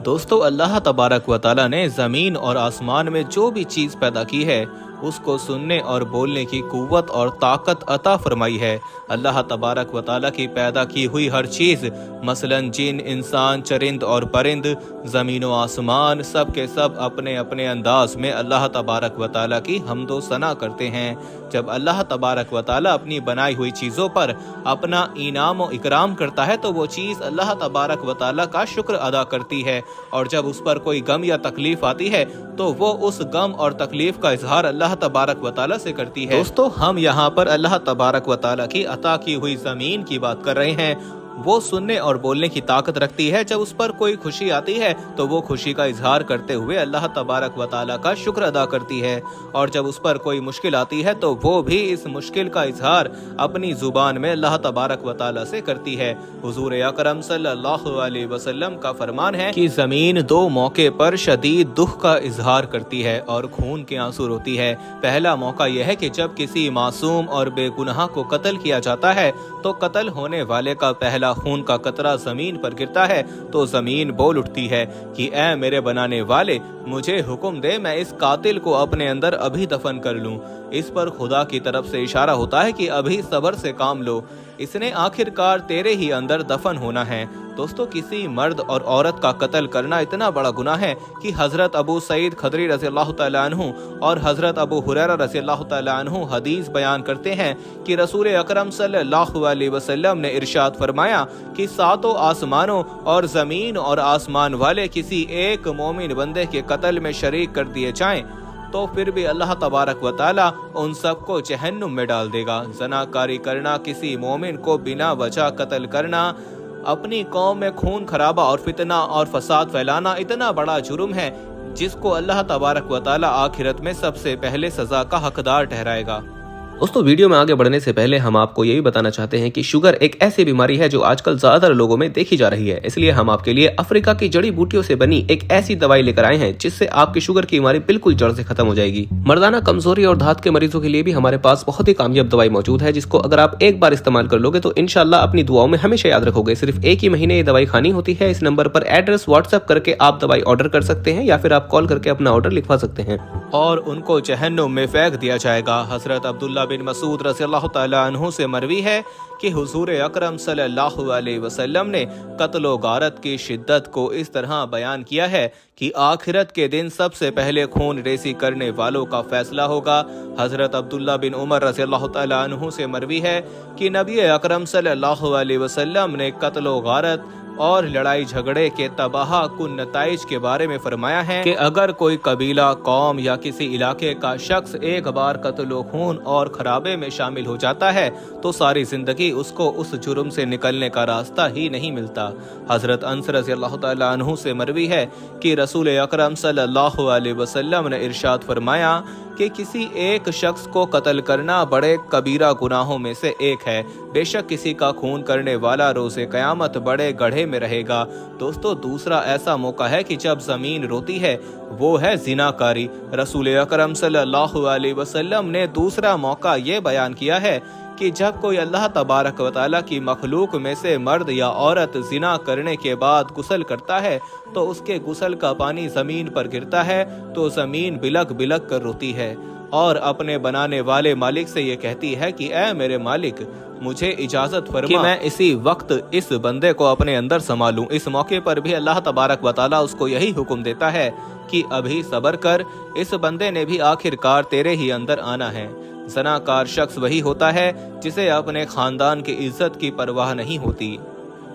दोस्तों, अल्लाह तबारक व ताला ने ज़मीन और आसमान में जो भी चीज़ पैदा की है उसको सुनने और बोलने की कुव्वत और ताकत अता फरमाई है। अल्लाह तबारक व ताला की पैदा की हुई हर चीज़, मसलन जिन, इंसान, चरिंद और परिंद, ज़मीन व आसमान, सब के सब अपने अपने अंदाज में अल्लाह तबारक व ताला की हम्दो सना करते हैं। जब अल्लाह तबारक व ताला अपनी बनाई हुई चीज़ों पर अपना इनाम और इकराम करता है तो वो चीज़ अल्लाह तबारक व ताला का शुक्र अदा करती है, और जब उस पर कोई गम या तकलीफ आती है तो वो उस गम और तकलीफ का इजहार अल्लाह तबारक व ताला से करती है। दोस्तों, हम यहाँ पर अल्लाह तबारक व ताला की अता की हुई ज़मीन की बात कर रहे हैं। वो सुनने और बोलने की ताकत रखती है। जब उस पर कोई खुशी आती है तो वो खुशी का इजहार करते हुए अल्लाह तबारक व ताला का शुक्र अदा करती है, और जब उस पर कोई मुश्किल आती है तो वो भी इस मुश्किल का इजहार अपनी जुबान में अल्लाह तबारक व ताला से करती है। हुजूर अकरम सल्लल्लाहु अलैहि वसल्लम का फरमान है कि ज़मीन दो मौके पर शदीद दुख का इजहार करती है और खून के आंसू रोती है। पहला मौका यह है कि जब किसी मासूम और बेगुनाह को कत्ल किया जाता है तो कत्ल होने वाले का पहला खून का कतरा जमीन पर गिरता है तो जमीन बोल उठती है कि ऐ मेरे बनाने वाले, मुझे हुक्म दे मैं इस कातिल को अपने अंदर अभी दफन कर लूं। इस पर खुदा की तरफ से इशारा होता है कि अभी सब्र से काम लो, इसने आखिरकार तेरे ही अंदर दफन होना है। दोस्तों, किसी मर्द और औरत का कत्ल करना इतना बड़ा गुनाह है कि हजरत अबू सईद खदरी रज़ियल्लाहु तआला अन्हु और हजरत अबू हुरैरा रज़ियल्लाहु तआला अन्हु हदीस बयान करते हैं कि रसूल अकरम सल्लल्लाहु अलैहि वसल्लम ने इरशाद फरमाया कि सातों आसमानों और जमीन और आसमान वाले किसी एक मोमिन बंदे के कत्ल में शरीक कर दिए जाएं तो फिर भी अल्लाह तबारक व ताला उन सबको जहन्नुम में डाल देगा। ज़नाकारी करना, किसी मोमिन को बिना वजह कत्ल करना, अपनी कौम में खून खराबा और फितना और फसाद फैलाना इतना बड़ा जुर्म है जिसको अल्लाह तबारक व ताला आखिरत में सबसे पहले सजा का हकदार ठहराएगा। दोस्तों, वीडियो में आगे बढ़ने से पहले हम आपको यही बताना चाहते हैं कि शुगर एक ऐसी बीमारी है जो आजकल ज्यादातर लोगों में देखी जा रही है। इसलिए हम आपके लिए अफ्रीका की जड़ी बूटियों से बनी एक ऐसी दवाई लेकर आए हैं जिससे आपकी शुगर की बीमारी बिल्कुल जड़ से खत्म हो जाएगी। मर्दाना कमजोरी और धात के मरीजों के लिए भी हमारे पास बहुत ही कामयाब दवाई मौजूद है, जिसको अगर आप एक बार इस्तेमाल कर लोगे तो इंशाल्लाह अपनी दुआओं में हमेशा याद रखोगे। सिर्फ एक ही महीने ये दवाई खानी होती है। इस नंबर पर एड्रेस व्हाट्सएप करके आप दवाई ऑर्डर कर सकते हैं या फिर आप कॉल करके अपना ऑर्डर लिखवा सकते हैं और उनको जहन्नुम में फेंक दिया जाएगा। हजरत अब्दुल्ला बिन मसूद रज़ियल्लाहु तआला अन्हु से मरवी है कि हुजूर अकरम सल्लल्लाहु अलैहि वसल्लम ने कत्ल गारत की शिद्दत को इस तरह बयान किया है कि आखिरत के दिन सबसे पहले खून रेसी करने वालों का फैसला होगा। हजरत अब्दुल्ला बिन उमर रज़ियल्लाहु तआला अन्हु से मरवी है कि नबी अकरम सल्लल्लाहु अलैहि वसल्लम ने कत्ल गारत और लड़ाई झगड़े के तबाह कुन नताइज के बारे में फरमाया है कि अगर कोई कबीला, कौम या किसी इलाके का शख्स एक बार कत्ल खून और खराबे में शामिल हो जाता है तो सारी जिंदगी उसको उस जुर्म से निकलने का रास्ता ही नहीं मिलता। हजरत अनस रज़ियल्लाहु तआला अन्हु से मरवी है कि रसूल अकरम सल्लल्लाहु अलैहि वसल्लम ने इरशाद फरमाया कि किसी एक शख्स को कत्ल करना बड़े कबीरा गुनाहों में से एक है। बेशक किसी का खून करने वाला रोज़े क़यामत बड़े गड्ढे में रहेगा। दोस्तों, दूसरा ऐसा मौका है कि जब ज़मीन रोती है वो है ज़िनाकारी। रसूल अकरम सल्लल्लाहु अलैहि वसल्लम ने दूसरा मौका ये बयान किया है कि जब कोई अल्लाह तबारक व ताला की मखलूक में से मर्द या औरत जिना करने के बाद गुस्ल करता है तो उसके गुस्ल का पानी जमीन पर गिरता है तो जमीन बिलक बिलक कर रोती है और अपने बनाने वाले मालिक से ये कहती है कि ऐ मेरे मालिक, मुझे इजाजत फरमा कि मैं इसी वक्त इस बंदे को अपने अंदर संभालूं। इस मौके पर भी अल्लाह तबारक व ताला उसको यही हुक्म देता है कि अभी सब्र कर, इस बंदे ने भी आखिरकार तेरे ही अंदर आना है। ज़नाकार शख्स वही होता है जिसे अपने खानदान की इज्जत की परवाह नहीं होती।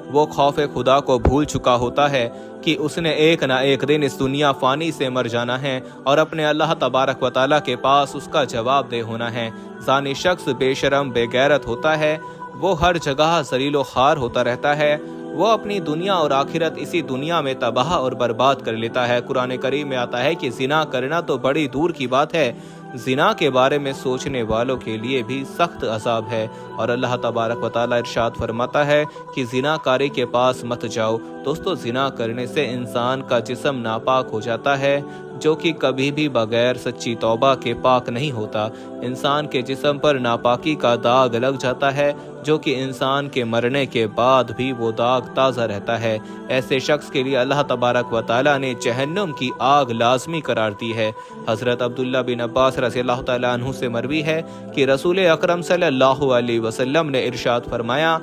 वो खौफे खुदा को भूल चुका होता है कि उसने एक ना एक दिन इस दुनिया फानी से मर जाना है और अपने अल्लाह तबारक व ताला के पास उसका जवाब दे होना है। जानी शख्स बेशरम बेगैरत होता है, वो हर जगह जलीलो खार होता रहता है। वो अपनी दुनिया और आखिरत इसी दुनिया में तबाह और बर्बाद कर लेता है। कुरान करीम में आता है कि जिना करना तो बड़ी दूर की बात है, जिना के बारे में सोचने वालों के लिए भी सख्त अजाब है। और अल्लाह तबारक व तआला इरशाद फरमाता है कि जिनाकारी के पास मत जाओ। दोस्तों, जिना करने से इंसान का जिस्म नापाक हो जाता है, जो कि कभी भी बगैर सच्ची तौबा के पाक नहीं होता। इंसान के जिस्म पर नापाकी का दाग लग जाता है, जो कि इंसान के मरने के बाद भी वो दाग ताज़ा रहता है। ऐसे शख्स के लिए अल्लाह तबारक व तआला ने जहन्नुम की आग लाजमी करार दी है। हज़रत अब्दुल्ला बिन अब्बास रज़ियल्लाहु तआला अन्हु से मरवी है कि रसूल अकरम सल्लल्लाहु अलैहि वसल्लम ने इरशाद फरमाया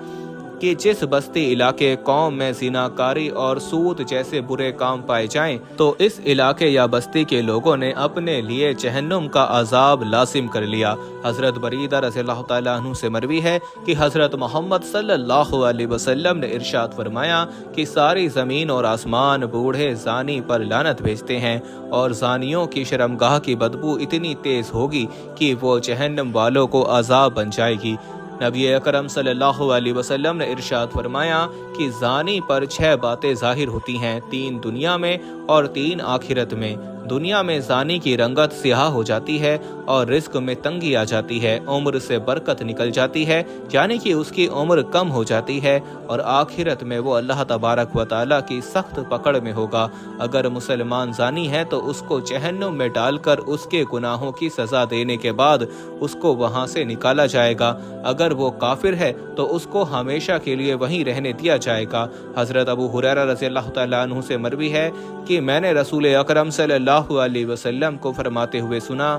कि जिस बस्ती इलाके कौम में ज़िनाकारी और सूद जैसे बुरे काम पाए जाएं, तो इस इलाके या बस्ती के लोगों ने अपने लिए जहन्नुम का अजाब लाजिम कर लिया। हज़रत बरीदा रज़ियल्लाहु तआला अन्हु से मरवी है कि हज़रत मोहम्मद सल्लल्लाहु अलैहि वसल्लम ने इरशाद फरमाया कि सारी ज़मीन और आसमान बूढ़े ज़ानी पर लानत भेजते हैं, और ज़ानियों की शर्मगाह की बदबू इतनी तेज़ होगी कि वो जहन्नम वालों को अजाब बन जाएगी। नबी अकरम सल्लल्लाहु अलैहि वसल्लम ने इरशाद फरमाया कि ज़ानी पर 6 बातें ज़ाहिर होती हैं, 3 दुनिया में और 3 आखिरत में। दुनिया में ज़ानी की रंगत सियाह हो जाती है और रिस्क में तंगी आ जाती है, उम्र से बरकत निकल जाती है, यानी कि उसकी उम्र कम हो जाती है, और आखिरत में वो अल्लाह तबारक व तआला की सख्त पकड़ में होगा। अगर मुसलमान ज़ानी है तो उसको जहन्नुम में डालकर उसके गुनाहों की सज़ा देने के बाद उसको वहाँ से निकाला जाएगा। अगर वो काफिर है तो उसको हमेशा के लिए वहीं रहने दिया जाएगा। हज़रत अबू हुरैरा रज़ियल्लाहु तआला अन्हु से मरवी है कि मैंने रसूल अकरम सल्लल्लाहु अलैहि वसल्लम को फरमाते हुए सुना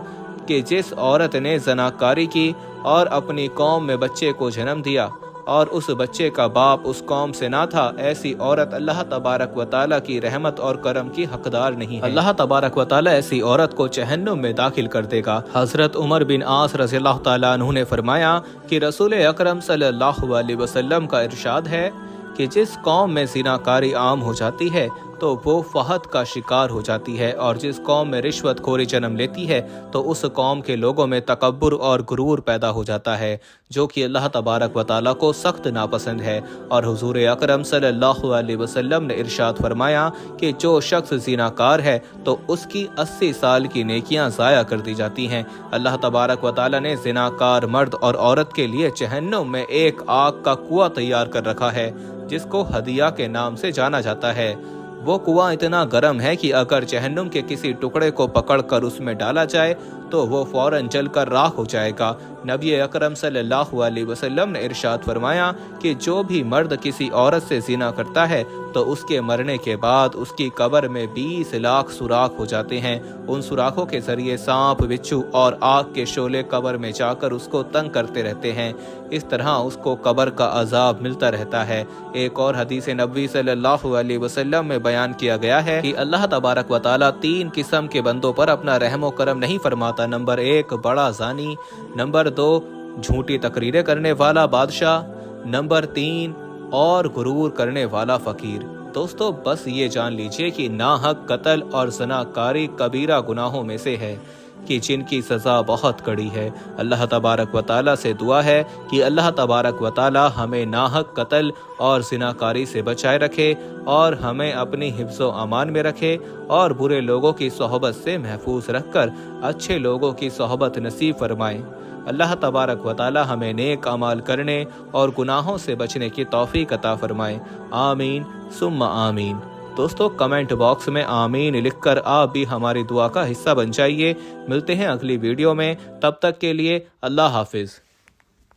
कि जिस औरत ने ज़नाकारी की और अपनी कौम में बच्चे को जन्म दिया और उस बच्चे का बाप उस कौम से ना था, ऐसी औरत अल्लाह तबारक व तआला की रहमत और करम की हकदार नहीं है। अल्लाह तबारक व तआला ऐसी औरत को जहन्नुम में दाखिल कर देगा। हज़रत उमर बिन आस रज़ियल्लाहु तआला अन्हु ने फरमाया कि रसूल अकरम सल्लल्लाहु अलैहि वसल्लम का इरशाद है कि जिस कौम में ज़िनाकारी आम हो जाती है तो वो फहद का शिकार हो जाती है, और जिस कौम में रिश्वत खोरी जन्म लेती है तो उस कौम के लोगों में तकब्बुर और गुरूर पैदा हो जाता है, जो कि अल्लाह तबारक व तआला को सख्त नापसंद है। और हुजूर अकरम सल्लल्लाहु अलैहि वसल्लम ने इरशाद फरमाया कि जो शख्स ज़िनाकार है तो उसकी 80 साल की नेकियां ज़ाया कर दी जाती हैं। अल्लाह तबारक व तआला ने ज़िनाकार मर्द और औरत के लिए जहन्नुम में एक आग का कुआं तैयार कर रखा है, जिसको हदिया के नाम से जाना जाता है। वो कुआं इतना गर्म है कि अगर जहन्नुम के किसी टुकड़े को पकड़कर उसमें डाला जाए तो वो फौरन जलकर राख हो जाएगा। नबी अकरम सल्लल्लाहु अलैहि वसल्लम ने इरशाद फरमाया कि जो भी मर्द किसी औरत से ज़िना करता है तो उसके मरने के बाद उसकी कब्र में 20 लाख सुराख हो जाते हैं। उन सुराखों के जरिए सांप, बिच्छू और आग के शोले कब्र में जाकर उसको तंग करते रहते हैं। इस तरह उसको कब्र का अजाब मिलता रहता है। एक और हदीस नबी सल्लल्लाहु अलैहि वसल्लम में बयान किया गया है कि अल्लाह तबारक व तआला 3 किस्म के बंदों पर अपना रहम व करम नहीं फरमाता। नंबर 1 बड़ा ज़ानी, नंबर 2 झूठी तकरीरें करने वाला बादशाह, नंबर 3 और गुरूर करने वाला फकीर। दोस्तों, बस ये जान लीजिए कि नाहक कत्ल और ज़नाकारी कबीरा गुनाहों में से है कि जिनकी सज़ा बहुत कड़ी है। अल्लाह तबारक व तआला से दुआ है कि अल्लाह तबारक व तआला हमें नाहक कत्ल और ज़िनाकारी से बचाए रखे और हमें अपनी हिफ्ज़ो अमान में रखे और बुरे लोगों की सोहबत से महफूज रखकर अच्छे लोगों की सोहबत नसीब फरमाए। अल्लाह तबारक व तआला हमें नेक अमाल करने और गुनाहों से बचने की तौफीक अता फरमाए। आमीन सुम्मा आमीन। दोस्तों, कमेंट बॉक्स में आमीन लिखकर आप भी हमारी दुआ का हिस्सा बन जाइए। मिलते हैं अगली वीडियो में, तब तक के लिए अल्लाह हाफिज़।